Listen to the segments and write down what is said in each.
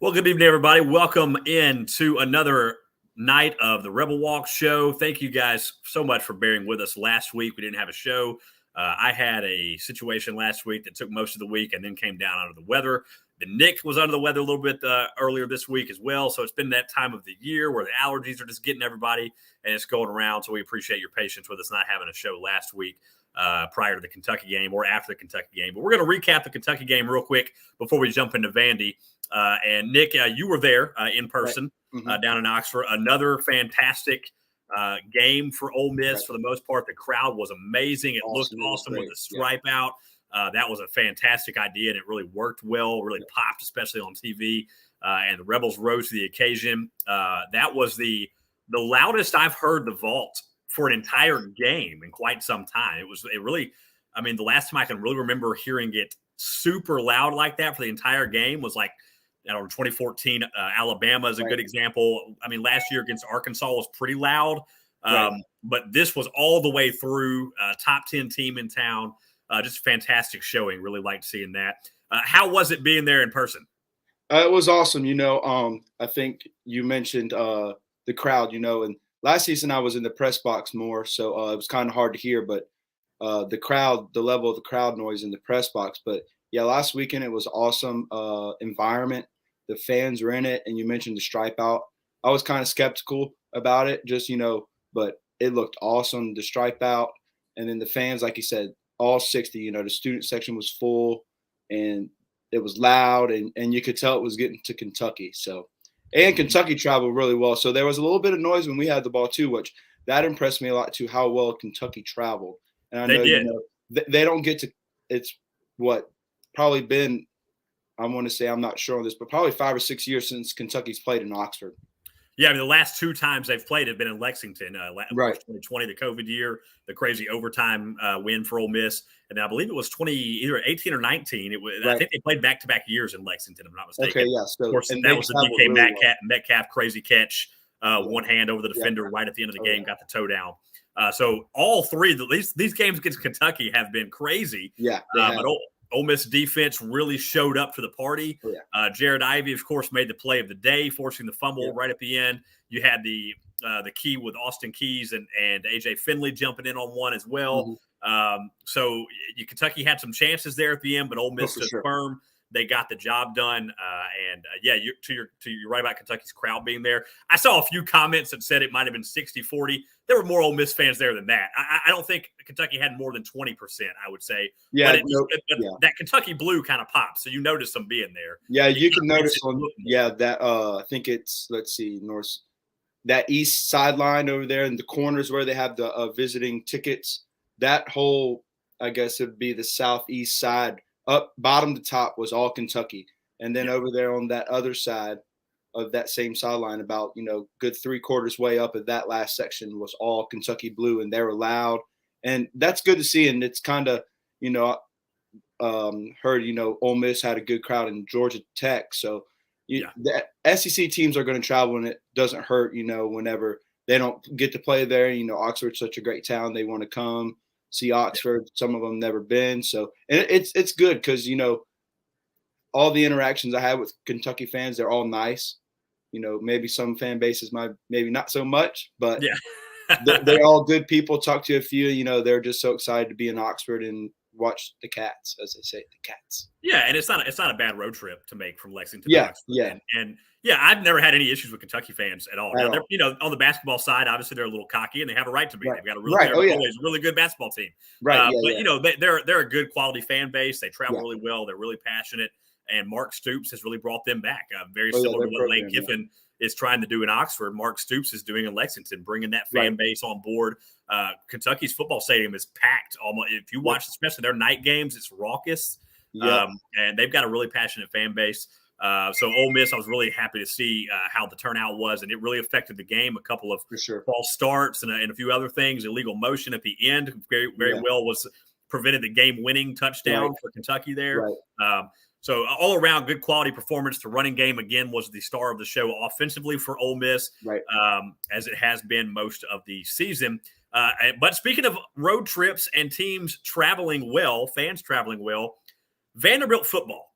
Well, good evening, everybody. Welcome in to another night of the Rebel Walk show. Thank you guys so much for bearing with us. Last week, we didn't have a show. I had a situation last week that took most of the week and then came down under the weather. Then Nick was under the weather a little bit earlier this week as well. So it's been that time of the year where the allergies are just getting everybody and it's going around. So we appreciate your patience with us not having a show last week prior to the Kentucky game or after the Kentucky game. But we're going to recap the Kentucky game real quick before we jump into Vandy. And Nick, you were there in person down in Oxford. Another fantastic game for Ole Miss. For the most part, the crowd was amazing. It looked awesome with the stripe out. That was a fantastic idea, and it really worked well, really popped, especially on TV. And the Rebels rose to the occasion. That was the loudest I've heard the vault for an entire game in quite some time. The last time I can really remember hearing it super loud like that for the entire game was like, 2014 Alabama is a good example. I mean, last year against Arkansas was pretty loud, but this was all the way through. Top 10 team in town. Just a fantastic showing. Really liked seeing that. How was it being there in person? It was awesome. I think you mentioned the crowd, and last season I was in the press box more, so it was kind of hard to hear, but the level of the crowd noise in the press box. But yeah, last weekend it was awesome environment. The fans were in it, and you mentioned the stripe out. I was kind of skeptical about it, but it looked awesome, the stripe out. And then the fans, like you said, all 60, the student section was full, and it was loud, and you could tell it was getting to Kentucky. So, and Kentucky traveled really well. So there was a little bit of noise when we had the ball too, which that impressed me a lot too, how well Kentucky traveled. And I know, they don't get to, it's what probably been, I want to say, I'm not sure on this, but probably 5 or 6 years since Kentucky's played in Oxford. Yeah, the last two times they've played have been in Lexington. 2020, the COVID year, the crazy overtime win for Ole Miss, and I believe it was either 18 or 19. I think they played back-to-back years in Lexington, if I'm not mistaken. Okay, yeah. So, of course, that was the DK Metcalf crazy catch, one hand over the defender right at the end of the game, got the toe down. So all three, these games against Kentucky have been crazy. Yeah, but Ole Miss defense really showed up to the party. Jared Ivey, of course, made the play of the day, forcing the fumble right at the end. You had the key with Austin Keys and AJ Finley jumping in on one as well. So Kentucky had some chances there at the end, but Ole Miss stood firm. They got the job done. You're right about Kentucky's crowd being there. I saw a few comments that said it might have been 60-40. There were more Ole Miss fans there than that. I don't think Kentucky had more than 20%, I would say. Yeah, but that Kentucky blue kind of pops, so you notice them being there. Yeah, you can notice I think it's, north, that east sideline over there in the corners where they have the visiting tickets. That whole, I guess it'd be the southeast side, up bottom to top was all Kentucky. And then over there on that other side of that same sideline, about, good 3/4 way up at that last section was all Kentucky blue, and they were loud. And that's good to see. And it's kind of, heard, Ole Miss had a good crowd in Georgia Tech. So the SEC teams are going to travel, and it doesn't hurt, whenever they don't get to play there. Oxford's such a great town. They want to come see Oxford. Some of them never been. So, and it's good because, all the interactions I had with Kentucky fans, they're all nice. Maybe some fan bases maybe not so much, but they're all good people. Talk to a few, they're just so excited to be in Oxford and watch the Cats, as they say, the Cats. Yeah, and it's not a bad road trip to make from Lexington to Oxford. And I've never had any issues with Kentucky fans at all. Now, they're, on the basketball side, obviously they're a little cocky, and they have a right to be. They've got a really good basketball team. They're a good quality fan base. They travel really well. They're really passionate, and Mark Stoops has really brought them back. Very similar to what Lane Kiffin is trying to do in Oxford. Mark Stoops is doing in Lexington, bringing that fan base on board. Kentucky's football stadium is packed. Almost, if you watch, especially their night games, it's raucous. And they've got a really passionate fan base. So Ole Miss, I was really happy to see how the turnout was, and it really affected the game. A couple of false starts and a few other things. Illegal motion at the end very well was prevented the game-winning touchdown for Kentucky there. So all around, good quality performance. The running game, again, was the star of the show offensively for Ole Miss, as it has been most of the season. But speaking of road trips and teams traveling well, fans traveling well, Vanderbilt football.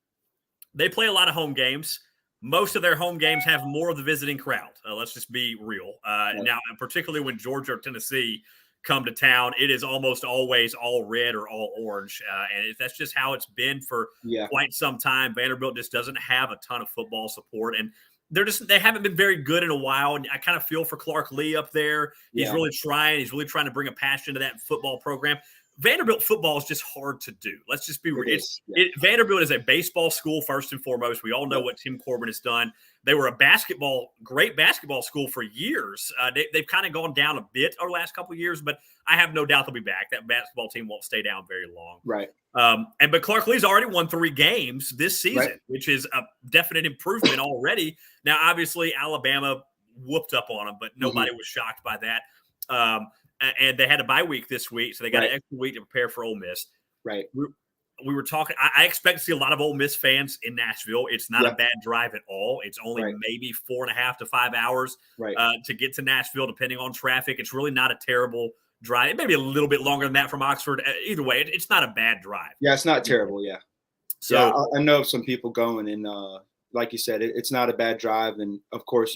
They play a lot of home games. most of their home games have more of the visiting crowd. Let's just be real. Now, and particularly when Georgia or Tennessee come to town, it is almost always all red or all orange. And that's just how it's been for quite some time. Vanderbilt just doesn't have a ton of football support. And they haven't been very good in a while. And I kind of feel for Clark Lee up there. He's really trying. He's really trying to bring a passion to that football program. Vanderbilt football is just hard to do. Let's just be real. Vanderbilt is a baseball school first and foremost. We all know what Tim Corbin has done. They were a great basketball school for years. They've kind of gone down a bit over the last couple of years, but I have no doubt they'll be back. That basketball team won't stay down very long. Right. But Clark Lee's already won 3 games this season, which is a definite improvement already. Now, obviously, Alabama whooped up on them, but nobody was shocked by that. And they had a bye week this week, so they got an extra week to prepare for Ole Miss. Right. We were talking. I expect to see a lot of Ole Miss fans in Nashville. It's not a bad drive at all. It's only maybe 4.5 to 5 hours to get to Nashville, depending on traffic. It's really not a terrible drive. It may be a little bit longer than that from Oxford. Either way, it's not a bad drive. Yeah, it's not terrible. Yeah. So I know some people going, and like you said, it's not a bad drive. And of course,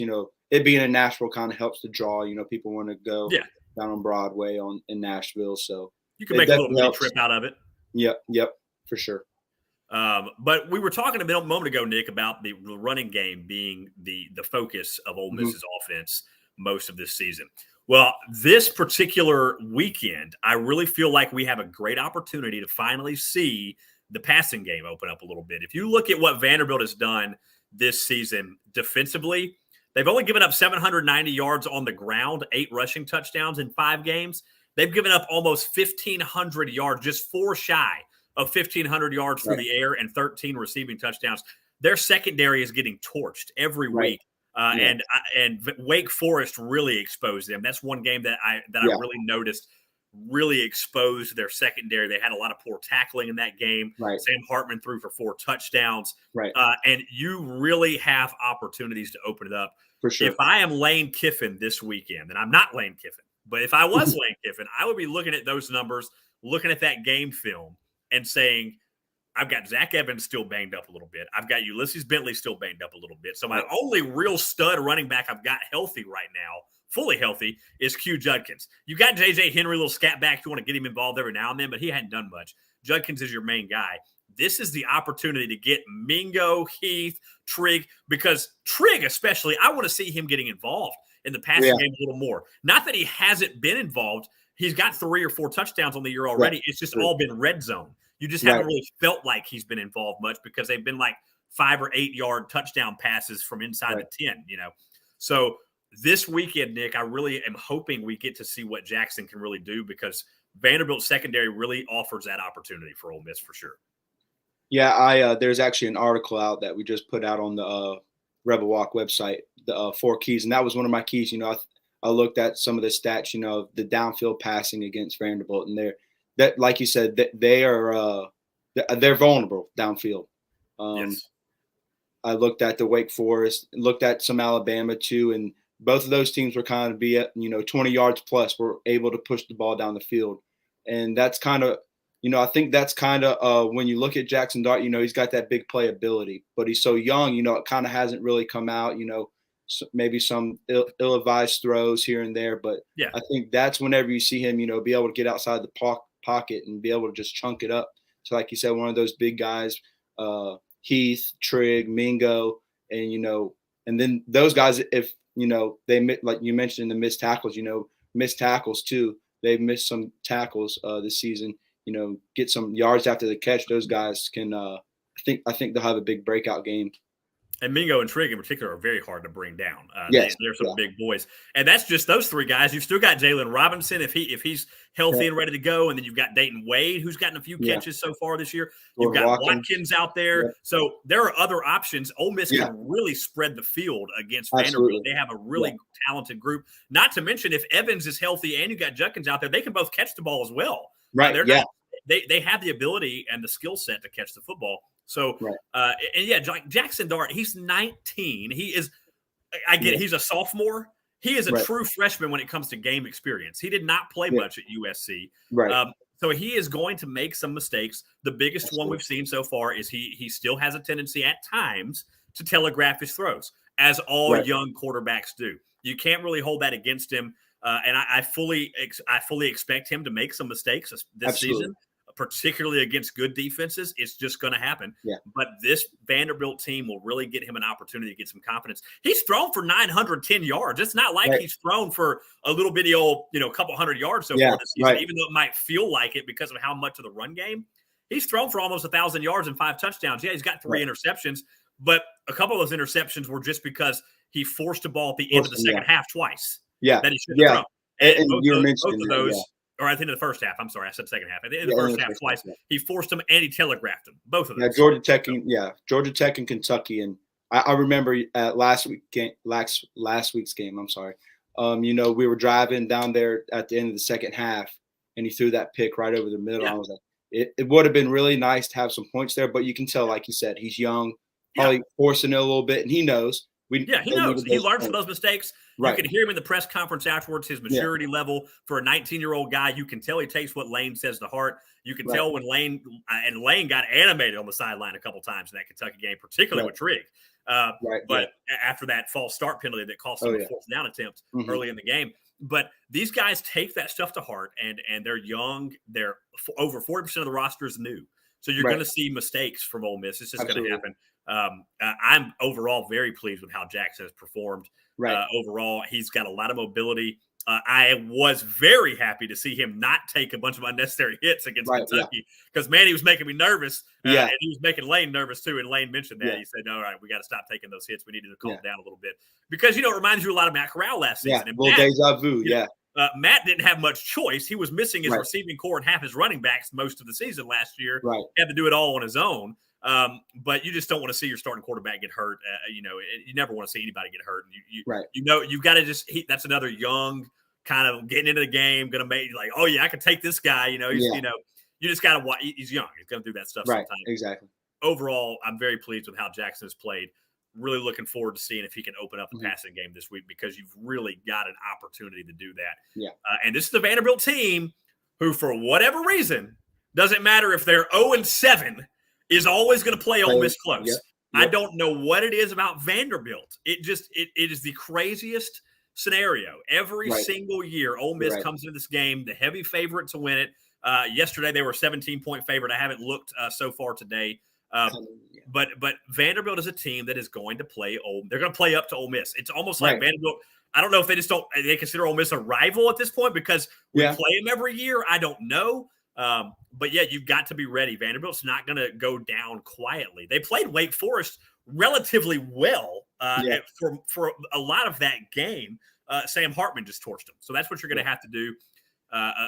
it being in Nashville kind of helps to draw. People want to go down on Broadway in Nashville, so you can make a little mini trip out of it. Yep, for sure. But we were talking a moment ago, Nick, about the running game being the focus of Ole Miss's offense most of this season. Well, this particular weekend, I really feel like we have a great opportunity to finally see the passing game open up a little bit. If you look at what Vanderbilt has done this season defensively, they've only given up 790 yards on the ground, 8 rushing touchdowns in 5 games. They've given up almost 1,500 yards, just 4 shy of 1,500 yards through the air and 13 receiving touchdowns. Their secondary is getting torched every week. And Wake Forest really exposed them. That's one game that I really noticed really exposed their secondary. They had a lot of poor tackling in that game. Sam Hartman threw for 4 touchdowns. And you really have opportunities to open it up. For sure. If I am Lane Kiffin this weekend, and I'm not Lane Kiffin, but if I was Lane Kiffin, I would be looking at those numbers, looking at that game film and saying, I've got Zach Evans still banged up a little bit. I've got Ulysses Bentley still banged up a little bit. So my only real stud running back I've got healthy right now, fully healthy, is Q Judkins. You got J.J. Henry, little scat back. You want to get him involved every now and then, but he hadn't done much. Judkins is your main guy. This is the opportunity to get Mingo, Heath, Trigg, because Trigg especially, I want to see him getting involved in the passing game a little more. Not that he hasn't been involved. He's got 3 or 4 touchdowns on the year already. It's just all been red zone. You just haven't really felt like he's been involved much because they've been like 5 or 8 yard touchdown passes from inside the 10, So this weekend, Nick, I really am hoping we get to see what Jackson can really do because Vanderbilt secondary really offers that opportunity for Ole Miss for sure. Yeah, there's actually an article out that we just put out on the Rebel Walk website, the 4 keys, and that was one of my keys. I looked at some of the stats, the downfield passing against Vanderbilt, and that, like you said, that they're vulnerable downfield. I looked at the Wake Forest, looked at some Alabama too, and both of those teams were kind of be at 20 yards plus, were able to push the ball down the field, and that's kind of I think that's kind of when you look at Jackson Dart, he's got that big play ability, but he's so young, it kind of hasn't really come out, maybe some ill-advised throws here and there, but I think that's whenever you see him, be able to get outside the pocket and be able to just chunk it up. So like you said, one of those big guys, Heath, Trigg, Mingo, and then those guys, if, they, like you mentioned, the missed tackles too. They've missed some tackles this season, get some yards after the catch. Those guys can, I think they'll have a big breakout game. And Mingo and Trigg in particular are very hard to bring down. They're some big boys. And that's just those 3 guys. You've still got Jalen Robinson if he's healthy and ready to go. And then you've got Dayton Wade, who's gotten a few catches so far this year. You've got Watkins out there. So there are other options. Ole Miss can really spread the field against Vanderbilt. They have a really talented group. Not to mention if Evans is healthy and you got Judkins out there, they can both catch the ball as well. They have the ability and the skill set to catch the football. So, Jackson Dart, he's 19. He is, he's a sophomore. He is a true freshman when it comes to game experience. He did not play much at USC. So he is going to make some mistakes. The biggest one we've seen so far is he still has a tendency at times to telegraph his throws, as all Right. young quarterbacks do. You can't really hold that against him. And I fully expect him to make some mistakes this Absolutely. season, particularly against good defenses. It's just going to happen. Yeah. But this Vanderbilt team will really get him an opportunity to get some confidence. He's thrown for 910 yards. It's not like he's thrown for a little bitty old, couple hundred yards so far this season, even though it might feel like it because of how much of the run game. He's thrown for almost 1,000 yards and 5 touchdowns. Yeah, he's got 3 interceptions, but a couple of those interceptions were just because he forced a ball at the end of the second half twice. Yeah. That he shouldn't have thrown. And you were mentioning both of those, or at the end of the first half. I'm sorry, I said second half. At the end of the first half twice, he forced them and he telegraphed them. Both of them. Yeah, Georgia Tech and Kentucky. And I remember at last week's game. I'm sorry. We were driving down there at the end of the second half, and he threw that pick right over the middle. I was like, it would have been really nice to have some points there, but you can tell, like you said, he's young, probably forcing it a little bit, and he knows. He knows. He learned from those mistakes. Right. You can hear him in the press conference afterwards, his maturity level for a 19-year-old guy. You can tell he takes what Lane says to heart. You can tell when Lane got animated on the sideline a couple times in that Kentucky game, particularly with Trigg. But after that false start penalty that cost him a fourth down attempt early in the game. But these guys take that stuff to heart, and they're young. They're over 40% of the roster is new. So you're going to see mistakes from Ole Miss. It's just going to happen. I'm overall very pleased with how Jackson has performed. Overall, he's got a lot of mobility. I was very happy to see him not take a bunch of unnecessary hits against Kentucky because, man, he was making me nervous. And he was making Lane nervous, too. And Lane mentioned that. He said, all right, we got to stop taking those hits. We needed to calm down a little bit. Because, it reminds you a lot of Matt Corral last season. And Matt, deja vu, Matt didn't have much choice. He was missing his receiving core and half his running backs most of the season last year. He had to do it all on his own. But you just don't want to see your starting quarterback get hurt. You never want to see anybody get hurt. And you've got to that's another young kind of getting into the game, going to make like, oh yeah, I could take this guy. You just got to watch. He's young. He's going to do that stuff sometimes. Exactly. Overall, I'm very pleased with how Jackson has played. Really looking forward to seeing if he can open up the passing game this week because you've really got an opportunity to do that. And this is the Vanderbilt team who, for whatever reason, doesn't matter if they're 0-7, is always going to play Ole Miss close. I don't know what it is about Vanderbilt. It is the craziest scenario. Every single year, Ole Miss comes into this game, the heavy favorite to win it. Yesterday, they were a 17-point favorite. I haven't looked so far today. But Vanderbilt is a team that is going to play they're going to play up to Ole Miss. It's almost like Vanderbilt. I don't know if they consider Ole Miss a rival at this point because we play them every year. I don't know. But you've got to be ready. Vanderbilt's not going to go down quietly. They played Wake Forest relatively well for a lot of that game. Sam Hartman just torched them. So that's what you're going to have to do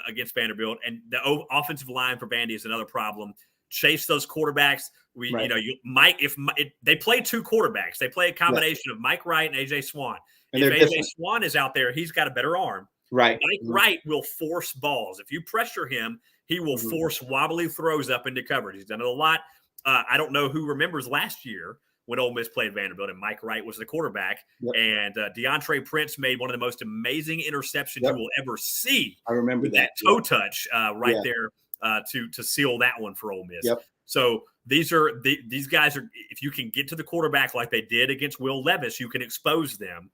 against Vanderbilt. And the offensive line for Vandy is another problem. Chase those quarterbacks. They play 2 quarterbacks. They play a combination of Mike Wright and AJ Swan. And if AJ Swan is out there, he's got a better arm. Mike Wright will force balls. If you pressure him, he will force wobbly throws up into coverage. He's done it a lot. I don't know who remembers last year when Ole Miss played Vanderbilt and Mike Wright was the quarterback. And DeAndre Prince made one of the most amazing interceptions you will ever see. I remember that toe touch there to seal that one for Ole Miss. So these guys are, if you can get to the quarterback like they did against Will Levis, you can expose them.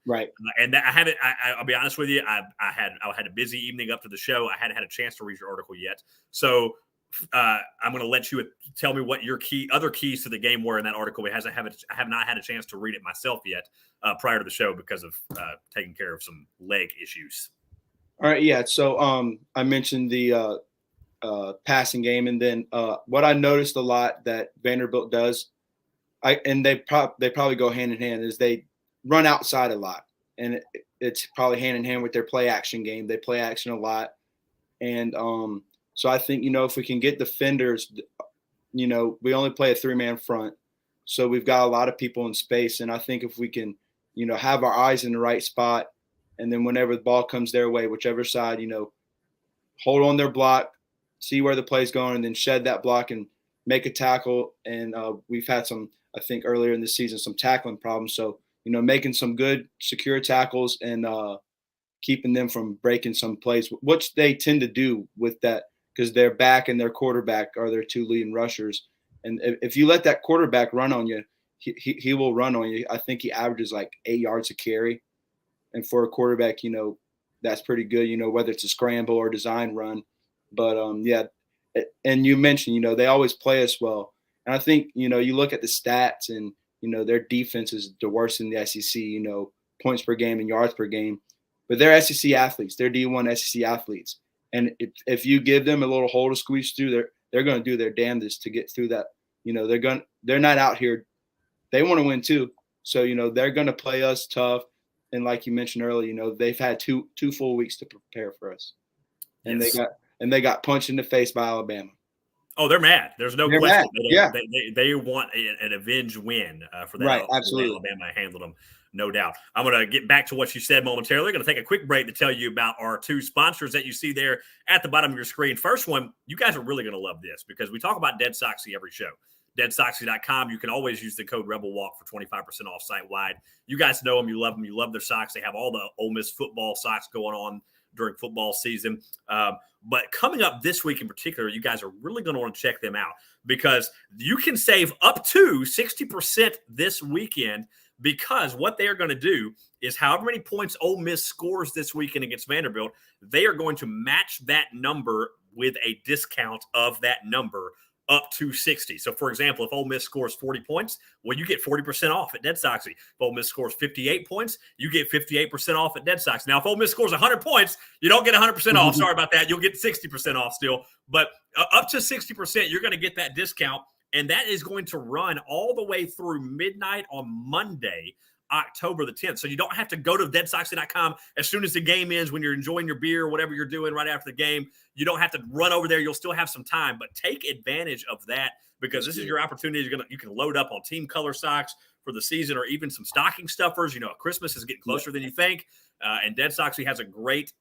And I'll be honest with you. I had a busy evening up to the show. I hadn't had a chance to read your article yet. So I'm going to let you tell me what your other keys to the game were in that article. I have not had a chance to read it myself yet prior to the show because of taking care of some leg issues. All right. Yeah. So I mentioned the passing game. And then what I noticed a lot that Vanderbilt does, they probably go hand in hand, is they run outside a lot. And it's probably hand in hand with their play action game. They play action a lot. And so I think, if we can get defenders, we only play a 3-man front. So we've got a lot of people in space. And I think if we can, have our eyes in the right spot, and then whenever the ball comes their way, whichever side, hold on their block, see where the play's going, and then shed that block and make a tackle. And we've had some, I think earlier in the season, some tackling problems. So, making some good secure tackles and keeping them from breaking some plays, which they tend to do with that because their back and their quarterback are their 2 leading rushers. And if you let that quarterback run on you, he will run on you. I think he averages like 8 yards a carry. And for a quarterback, that's pretty good, whether it's a scramble or design run. But yeah, and you mentioned, they always play us well. And I think, you look at the stats and, their defense is the worst in the SEC, points per game and yards per game. But they're SEC athletes. They're D1 SEC athletes. And if you give them a little hole to squeeze through, they're going to do their damnedest to get through that. They're not out here. They want to win too. So, they're going to play us tough. And like you mentioned earlier, they've had two full weeks to prepare for us. And yes. they got punched in the face by Alabama. Oh, they're mad. There's no question. Mad. Yeah. They want an avenged win for that. Right, absolutely. Alabama handled them, no doubt. I'm going to get back to what you said momentarily. Going to take a quick break to tell you about our two sponsors that you see there at the bottom of your screen. First one, you guys are really going to love this because we talk about Dead Soxy every show. DeadSoxy.com. You can always use the code RebelWalk for 25% off site-wide. You guys know them. You love them. You love their socks. They have all the Ole Miss football socks going on during football season. But coming up this week in particular, you guys are really going to want to check them out because you can save up to 60% this weekend because what they are going to do is however many points Ole Miss scores this weekend against Vanderbilt, they are going to match that number with a discount of that number up to 60. So, for example, if Ole Miss scores 40 points, well, you get 40% off at Dead Soxy. If Ole Miss scores 58 points, you get 58% off at Dead Soxy. Now, if Ole Miss scores 100 points, you don't get 100% off. Sorry about that. You'll get 60% off still. But up to 60%, you're going to get that discount, and that is going to run all the way through midnight on Monday, October the 10th. So you don't have to go to deadsoxy.com as soon as the game ends when you're enjoying your beer or whatever you're doing right after the game. You don't have to run over there. You'll still have some time, but take advantage of that because this is your opportunity. You can load up on team color socks for the season or even some stocking stuffers. Christmas is getting closer than you think. And Dead Soxy has a great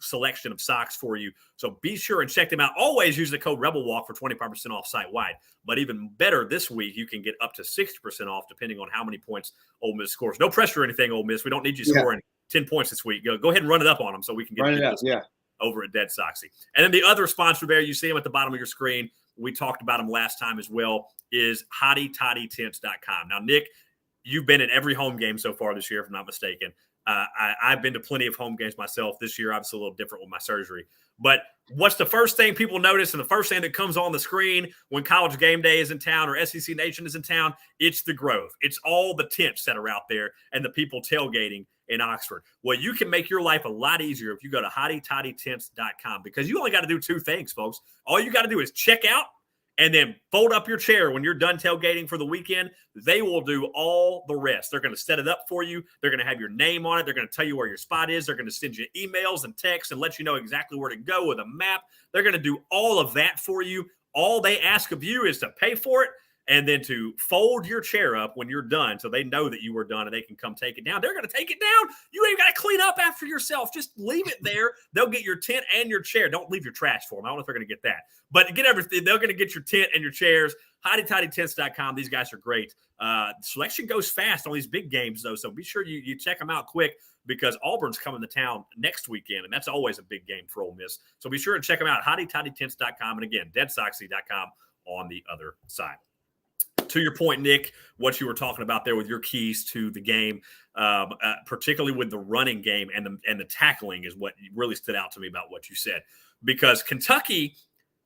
selection of socks for you. So be sure and check them out. Always use the code RebelWalk for 25% off site-wide. But even better, this week, you can get up to 60% off depending on how many points Ole Miss scores. No pressure or anything, Ole Miss. We don't need you scoring 10 points this week. Go ahead and run it up on them so we can get it over at Dead Soxy. And then the other sponsor there, you see them at the bottom of your screen. We talked about them last time as well, is HottyToddyTents.com. Now, Nick, you've been at every home game so far this year, if I'm not mistaken. I've been to plenty of home games myself. This year, obviously a little different with my surgery. But what's the first thing people notice and the first thing that comes on the screen when College Game Day is in town or SEC Nation is in town? It's the Grove. It's all the tents that are out there and the people tailgating in Oxford. Well, you can make your life a lot easier if you go to HottyToddyTents.com because you only got to do two things, folks. All you got to do is check out and then fold up your chair when you're done tailgating for the weekend. They will do all the rest. They're going to set it up for you. They're going to have your name on it. They're going to tell you where your spot is. They're going to send you emails and texts and let you know exactly where to go with a map. They're going to do all of that for you. All they ask of you is to pay for it and then to fold your chair up when you're done so they know that you were done and they can come take it down. They're going to take it down. You ain't got to clean up after yourself. Just leave it there. They'll get your tent and your chair. Don't leave your trash for them. I don't know if they're going to get that. But get everything. They're going to get your tent and your chairs. HottyToddyTents.com. These guys are great. Selection goes fast on these big games, though, so be sure you check them out quick because Auburn's coming to town next weekend, and that's always a big game for Ole Miss. So be sure and check them out, HottyToddyTents.com. And, again, DeadSoxy.com on the other side. To your point, Nick, what you were talking about there with your keys to the game, particularly with the running game and the tackling is what really stood out to me about what you said. Because Kentucky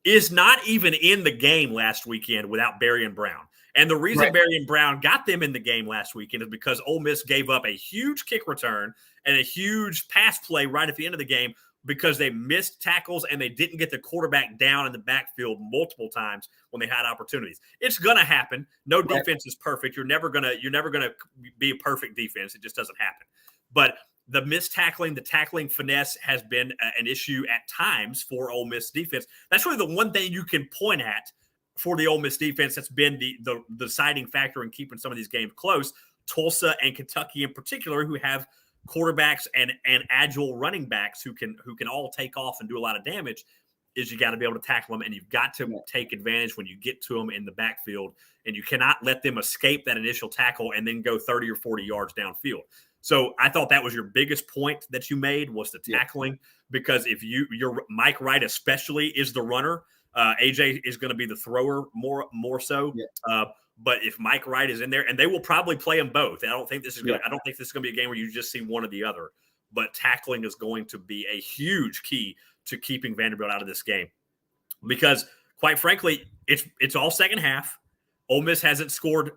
is not even in the game last weekend without Berrien Brown. And the reason Berrien Brown got them in the game last weekend is because Ole Miss gave up a huge kick return and a huge pass play right at the end of the game because they missed tackles and they didn't get the quarterback down in the backfield multiple times when they had opportunities. It's going to happen. No defense is perfect. You're never going to be a perfect defense. It just doesn't happen. But the missed tackling, the tackling finesse has been an issue at times for Ole Miss defense. That's really the one thing you can point at for the Ole Miss defense that's been the deciding factor in keeping some of these games close. Tulsa and Kentucky in particular, who have quarterbacks and agile running backs who can all take off and do a lot of damage, is you got to be able to tackle them, and you've got to take advantage when you get to them in the backfield, and you cannot let them escape that initial tackle and then go 30 or 40 yards downfield. So I thought that was your biggest point that you made was the tackling, because if you're Mike Wright especially is the runner. AJ is going to be the thrower more so. Yeah. But if Mike Wright is in there, and they will probably play them both. I don't think this is going. Yeah. I don't think this is going to be a game where you just see one or the other. But tackling is going to be a huge key to keeping Vanderbilt out of this game, because quite frankly, it's all second half. Ole Miss hasn't scored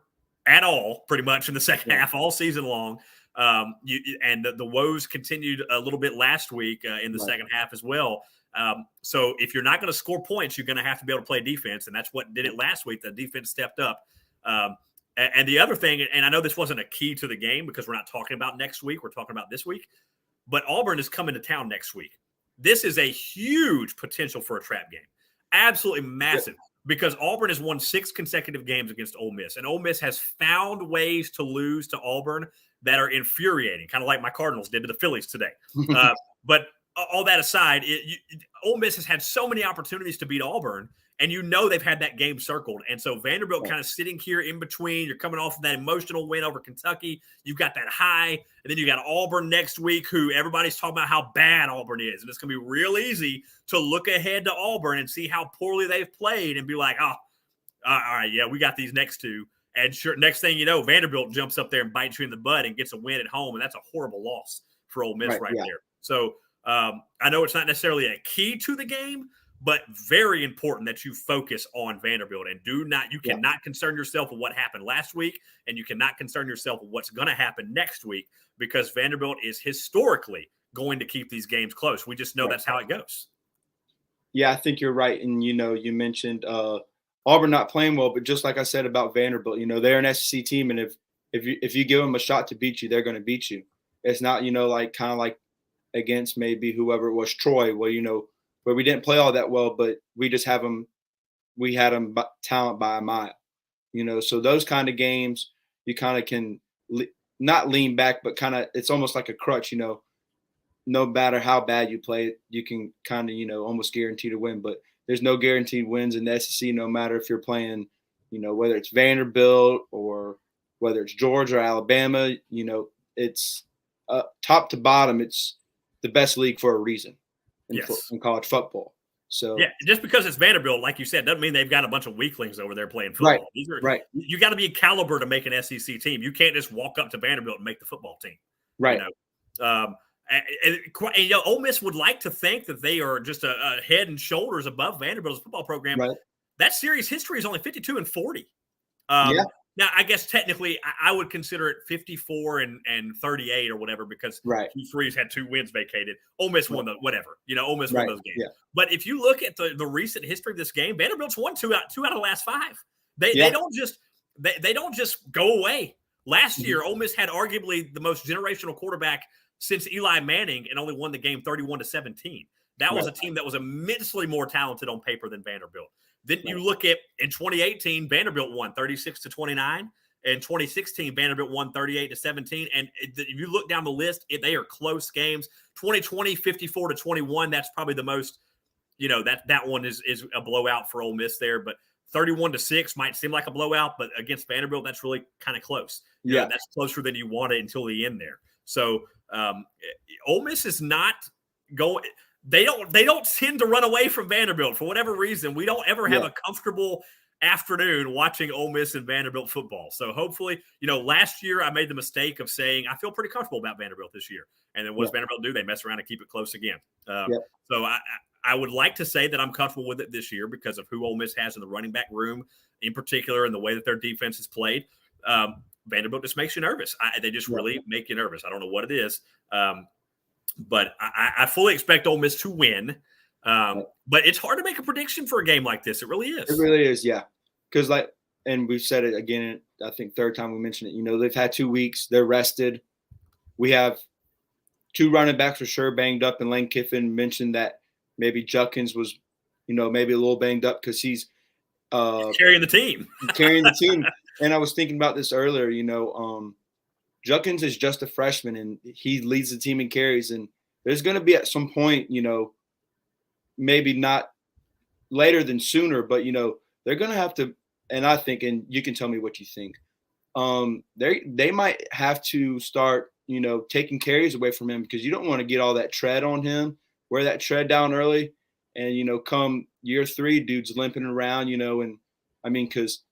at all, pretty much in the second half all season long. And the woes continued a little bit last week in the second half as well. So if you're not going to score points, you're going to have to be able to play defense, and that's what did it last week. The defense stepped up. And the other thing, and I know this wasn't a key to the game because we're not talking about next week, we're talking about this week, but Auburn is coming to town next week. This is a huge potential for a trap game. Absolutely massive, because Auburn has won 6 consecutive games against Ole Miss, and Ole Miss has found ways to lose to Auburn that are infuriating, kind of like my Cardinals did to the Phillies today. But all that aside, Ole Miss has had so many opportunities to beat Auburn, and they've had that game circled. And so Vanderbilt kind of sitting here in between. You're coming off of that emotional win over Kentucky. You've got that high, and then you got Auburn next week, who everybody's talking about how bad Auburn is. And it's going to be real easy to look ahead to Auburn and see how poorly they've played and be like, oh, all right, yeah, we got these next two. And sure, next thing you know, Vanderbilt jumps up there and bites you in the butt and gets a win at home, and that's a horrible loss for Ole Miss right there. So I know it's not necessarily a key to the game, but very important that you focus on Vanderbilt and you cannot concern yourself with what happened last week, and you cannot concern yourself with what's going to happen next week, because Vanderbilt is historically going to keep these games close. We just know that's how it goes. Yeah, I think you're right. And, you mentioned Auburn not playing well, but just like I said about Vanderbilt, they're an SEC team. And if you give them a shot to beat you, they're going to beat you. It's not, like kind of like against maybe whoever it was, Troy, where we didn't play all that well, but we just had them talent by a mile, so those kind of games, you kind of can not lean back, but kind of, it's almost like a crutch, no matter how bad you play, you can kind of, almost guarantee to win, but there's no guaranteed wins in the SEC, no matter if you're playing, whether it's Vanderbilt or whether it's Georgia or Alabama, it's top to bottom. It's the best league for a reason in college football. So yeah, just because it's Vanderbilt, like you said, doesn't mean they've got a bunch of weaklings over there playing football. You got to be a caliber to make an SEC team. You can't just walk up to Vanderbilt and make the football team. Right. Ole Miss would like to think that they are just a head and shoulders above Vanderbilt's football program. Right. That series history is only 52-40. Now, I guess technically I would consider it 54 and 38 or whatever, because Q3's had 2 wins vacated. Ole Miss won whatever. Ole Miss won those games. Yeah. But if you look at the recent history of this game, Vanderbilt's won 2 out of the last 5. They don't just go away. Last year, Ole Miss had arguably the most generational quarterback since Eli Manning and only won the game 31-17. That was a team that was immensely more talented on paper than Vanderbilt. Then you look at, in 2018, Vanderbilt won 36-29. In 2016, Vanderbilt won 38-17. And if you look down the list, they are close games. 2020, 54-21. That's probably the most, that one is a blowout for Ole Miss there. But 31-6 might seem like a blowout, but against Vanderbilt, that's really kind of close. That's closer than you want it until the end there. So Ole Miss is not going. They don't tend to run away from Vanderbilt for whatever reason. We don't ever have a comfortable afternoon watching Ole Miss and Vanderbilt football. So hopefully, last year I made the mistake of saying I feel pretty comfortable about Vanderbilt this year. And then what does Vanderbilt do? They mess around and keep it close again. So I would like to say that I'm comfortable with it this year because of who Ole Miss has in the running back room in particular, and the way that their defense is played. Vanderbilt just makes you nervous. They just really make you nervous. I don't know what it is. But I fully expect Ole Miss to win. But it's hard to make a prediction for a game like this. It really is. It really is, yeah. Because, and we've said it again, I think third time we mentioned it, they've had 2 weeks. They're rested. We have 2 running backs for sure banged up, and Lane Kiffin mentioned that maybe Judkins was, maybe a little banged up because he's carrying the team. And I was thinking about this earlier, Judkins is just a freshman, and he leads the team in carries. And there's going to be at some point, maybe not later than sooner, but, they're going to have to, and I think, and you can tell me what you think, they might have to start, taking carries away from him, because you don't want to get all that tread on him, wear that tread down early, and, come year 3, dude's limping around, and I mean, because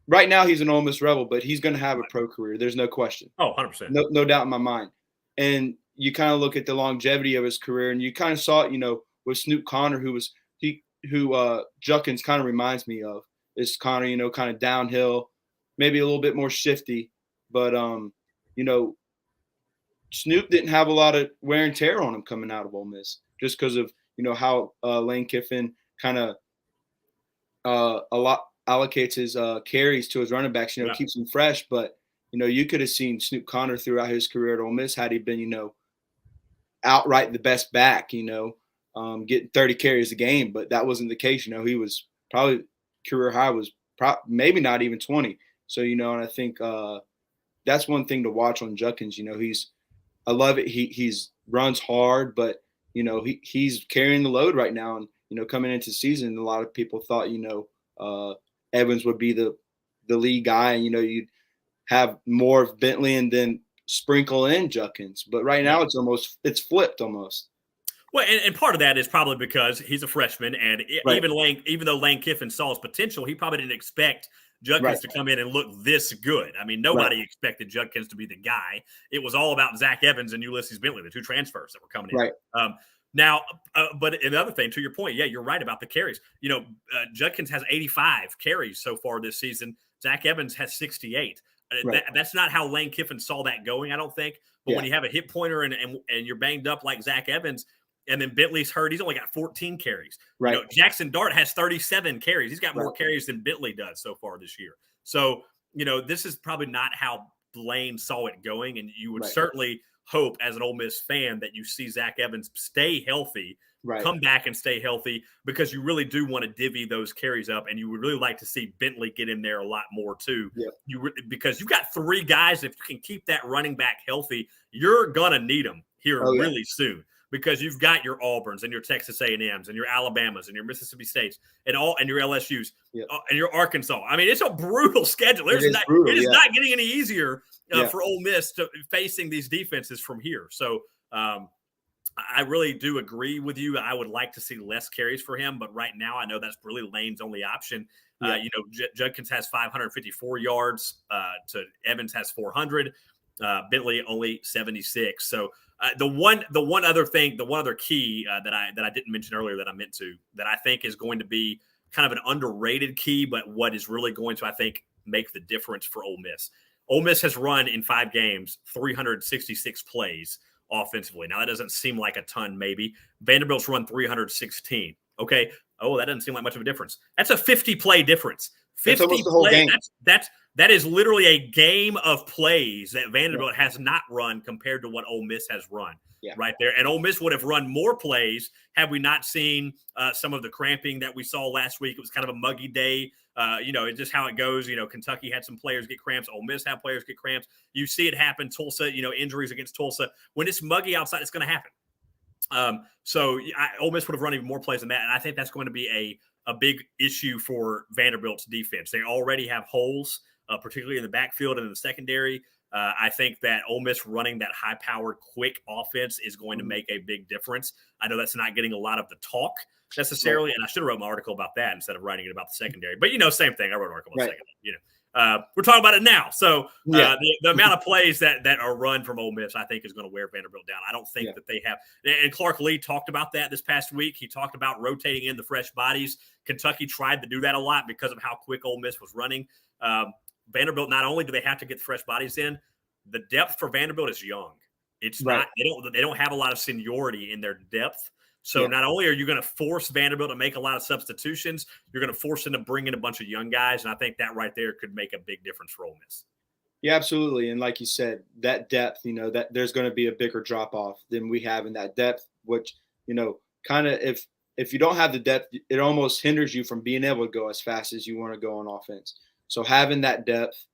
right now he's an Ole Miss Rebel, but he's going to have a pro career. There's no question. Oh, 100%. No doubt in my mind. And you kind of look at the longevity of his career, and you kind of saw it, with Snoop Connor, who Juckins kind of reminds me of. Is Connor, kind of downhill, maybe a little bit more shifty, but Snoop didn't have a lot of wear and tear on him coming out of Ole Miss, just because of how Lane Kiffin kind of allocates his carries to his running backs. Keeps him fresh. But you could have seen Snoop Connor throughout his career at Ole Miss had he been outright the best back. Getting 30 carries a game, but that wasn't the case. He was probably career high was maybe not even 20. So and I think that's one thing to watch on Juckins. I love it. He's runs hard, but he's carrying the load right now. And coming into the season, a lot of people thought Evans would be the lead guy, and you'd have more of Bentley and then sprinkle in Juckins. But right now it's flipped almost. Well, and part of that is probably because he's a freshman, and right. even though Lane Kiffin saw his potential, he probably didn't expect Judkins to come in and look this good. I mean, nobody expected Judkins to be the guy. It was all about Zach Evans and Ulysses Bentley, the 2 transfers that were coming in. Right. Now, but another thing, to your point, yeah, you're right about the carries. Judkins has 85 carries so far this season. Zach Evans has 68. That's not how Lane Kiffin saw that going, I don't think. But when you have a hip pointer and you're banged up like Zach Evans, and then Bentley's hurt, he's only got 14 carries. Right. Jackson Dart has 37 carries. He's got more carries than Bentley does so far this year. So, this is probably not how Lane saw it going. And you would certainly hope as an Ole Miss fan that you see Zach Evans stay healthy, come back and stay healthy, because you really do want to divvy those carries up. And you would really like to see Bentley get in there a lot more too. Yeah. Because you've got 3 guys. If you can keep that running back healthy, you're going to need them here really soon. Because you've got your Auburns and your Texas A&Ms and your Alabamas and your Mississippi States and your LSUs and your Arkansas. I mean, it's a brutal schedule. It is not getting any easier for Ole Miss to facing these defenses from here. So I really do agree with you. I would like to see less carries for him, but right now I know that's really Lane's only option. Judkins has 554 yards. To Evans has 400. Bentley only 76. So the one other key that I didn't mention earlier that I meant to, that I think is going to be kind of an underrated key, but what is really going to, I think, make the difference for Ole Miss. Ole Miss has run in 5 games 366 plays offensively. Now that doesn't seem like a ton, maybe. Vanderbilt's run 316. Okay. Oh, that doesn't seem like much of a difference. That's a 50 play difference. 50 plays. That is literally a game of plays that Vanderbilt has not run compared to what Ole Miss has run right there. And Ole Miss would have run more plays had we not seen some of the cramping that we saw last week. It was kind of a muggy day. It's just how it goes. Kentucky had some players get cramps. Ole Miss had players get cramps. You see it happen. Tulsa, injuries against Tulsa. When it's muggy outside, it's going to happen. Ole Miss would have run even more plays than that. And I think that's going to be a big issue for Vanderbilt's defense. They already have holes, particularly in the backfield and in the secondary. I think that Ole Miss running that high-powered, quick offense is going to make a big difference. I know that's not getting a lot of the talk necessarily, and I should have wrote my article about that instead of writing it about the secondary. But, same thing. I wrote an article about the secondary. We're talking about it now. So the amount of plays that are run from Ole Miss, I think, is going to wear Vanderbilt down. I don't think that they have. And Clark Lee talked about that this past week. He talked about rotating in the fresh bodies. Kentucky tried to do that a lot because of how quick Ole Miss was running. Vanderbilt, not only do they have to get the fresh bodies in, the depth for Vanderbilt is young. It's not they don't have a lot of seniority in their depth. So not only are you going to force Vanderbilt to make a lot of substitutions, you're going to force them to bring in a bunch of young guys. And I think that right there could make a big difference for Ole Miss. Yeah, absolutely. And like you said, that depth, that there's going to be a bigger drop off than we have in that depth, which, kind of if you don't have the depth, it almost hinders you from being able to go as fast as you want to go on offense. So having that depth,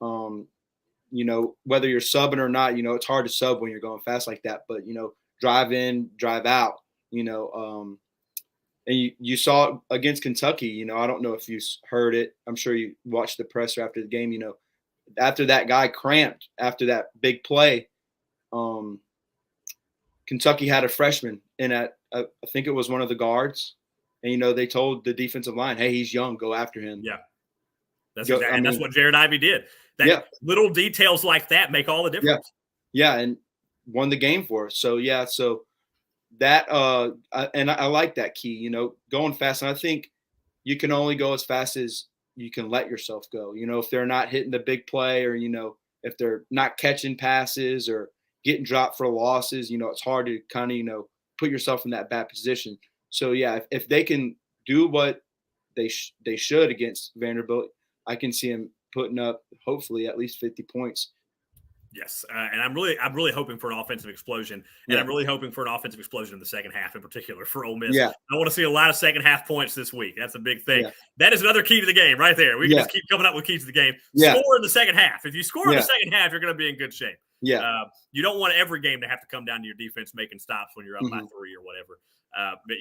whether you're subbing or not, it's hard to sub when you're going fast like that. But, drive in, drive out, and you saw it against Kentucky. I don't know if you heard it. I'm sure you watched the presser after the game. After that guy cramped after that big play, Kentucky had a freshman in I think it was one of the guards. And they told the defensive line, "Hey, he's young. Go after him." Yeah, that's Go, exactly, and that's what Jared Ivey did. Yeah, Little details like that make all the difference. Yeah, and won the game for us. So yeah, so that I like that key. Going fast, and I think you can only go as fast as you can let yourself go. If they're not hitting the big play, or if they're not catching passes or getting dropped for losses, it's hard to kind of put yourself in that bad position. So yeah, if they can do what they should against Vanderbilt, I can see them putting up hopefully at least 50 points. Yes, and I'm really hoping for an offensive explosion, and I'm really hoping for an offensive explosion in the second half, in particular for Ole Miss. Yeah. I want to see a lot of second half points this week. That's a big thing. Yeah. That is another key to the game right there. We can just keep coming up with keys to the game. Score in the second half. If you score in the second half, you're going to be in good shape. Yeah. You don't want every game to have to come down to your defense making stops when you're up by 3 or whatever. But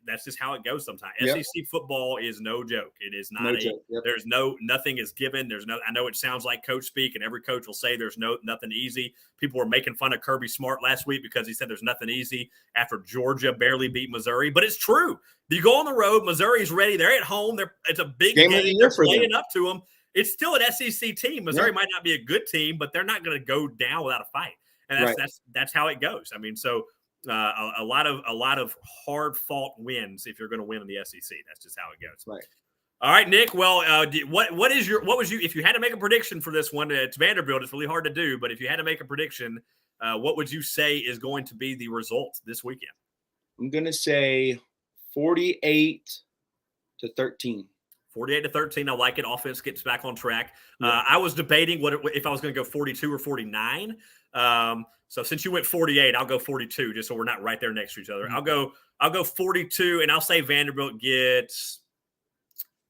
that's just how it goes sometimes. SEC football is no joke. It is not there's nothing is given. I know it sounds like coach speak, and every coach will say there's nothing easy. People were making fun of Kirby Smart last week because he said there's nothing easy after Georgia barely beat Missouri, but it's true. You go on the road, Missouri's ready. They're at home. It's a big game. They're playing up to them. It's still an SEC team. Missouri might not be a good team, but they're not going to go down without a fight. And that's how it goes. I mean, so a lot of hard fought wins if you're going to win in the SEC. That's just how it goes. Right. All right, Nick. Well, what was if you had to make a prediction for this one? It's Vanderbilt. It's really hard to do, but if you had to make a prediction, what would you say is going to be the result this weekend? I'm going to say 48-13. 48-13. I like it. Offense gets back on track. I was debating if I was going to go 42 or 49. So since you went 48, I'll go 42, just so we're not right there next to each other. Mm-hmm. I'll go 42, and I'll say Vanderbilt gets.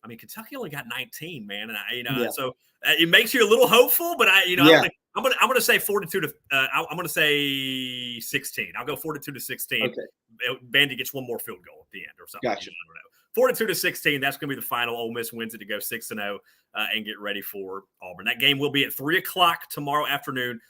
I mean, Kentucky only got 19, man, and so it makes you a little hopeful. But I'm gonna say 42 to. I'm gonna say 16. I'll go 42-16. Okay. Vandy gets one more field goal at the end or something. Gotcha. I don't know. 42-16. That's going to be the final. Ole Miss wins it to go 6-0 and get ready for Auburn. That game will be at 3:00 tomorrow afternoon.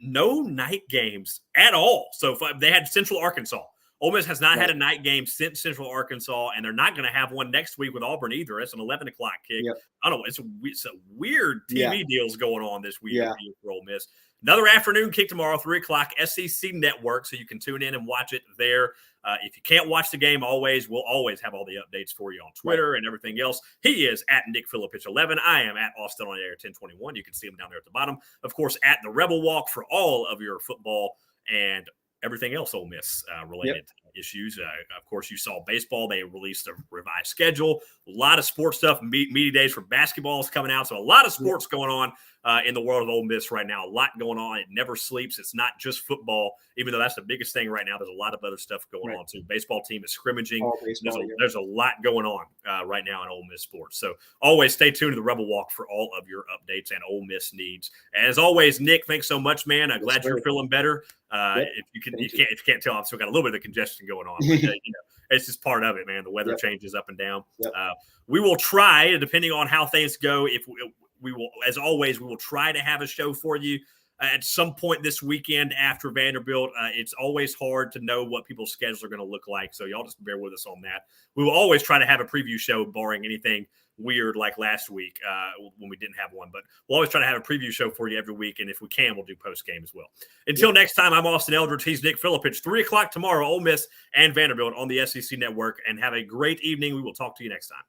No night games at all. So they had Central Arkansas. Ole Miss has not had a night game since Central Arkansas, and they're not going to have one next week with Auburn either. It's an 11:00 kick. Yep. I don't know. It's a weird TV deals going on this week for Ole Miss. Another afternoon kick tomorrow, 3:00, SEC Network, so you can tune in and watch it there. If you can't watch the game, we'll always have all the updates for you on Twitter and everything else. He is at Nick Filipich 11. I am at Austin on Air 1021. You can see him down there at the bottom. Of course, at the Rebel Walk for all of your football and everything else Ole Miss related issues. Of course, you saw baseball. They released a revised schedule. A lot of sports stuff. Media days for basketball is coming out. So a lot of sports going on in the world of Ole Miss right now. A lot going on. It never sleeps. It's not just football, even though that's the biggest thing right now. There's a lot of other stuff going on, too. Baseball team is scrimmaging. There's a lot going on right now in Ole Miss sports. So always stay tuned to the Rebel Walk for all of your updates and Ole Miss needs. As always, Nick, thanks so much, man. I'm glad you're feeling better. If you can't tell, I've still got a little bit of congestion going on. But, it's just part of it, man. The weather changes up and down. We will try, depending on how things go, if we will, as always, we will try to have a show for you at some point this weekend after Vanderbilt. It's always hard to know what people's schedules are going to look like, so y'all just bear with us on that. We will always try to have a preview show, barring anything weird like last week when we didn't have one. But we'll always try to have a preview show for you every week, and if we can, we'll do post-game as well. Until next time, I'm Austin Eldridge. He's Nick Filipich. 3:00 tomorrow, Ole Miss and Vanderbilt on the SEC Network, and have a great evening. We will talk to you next time.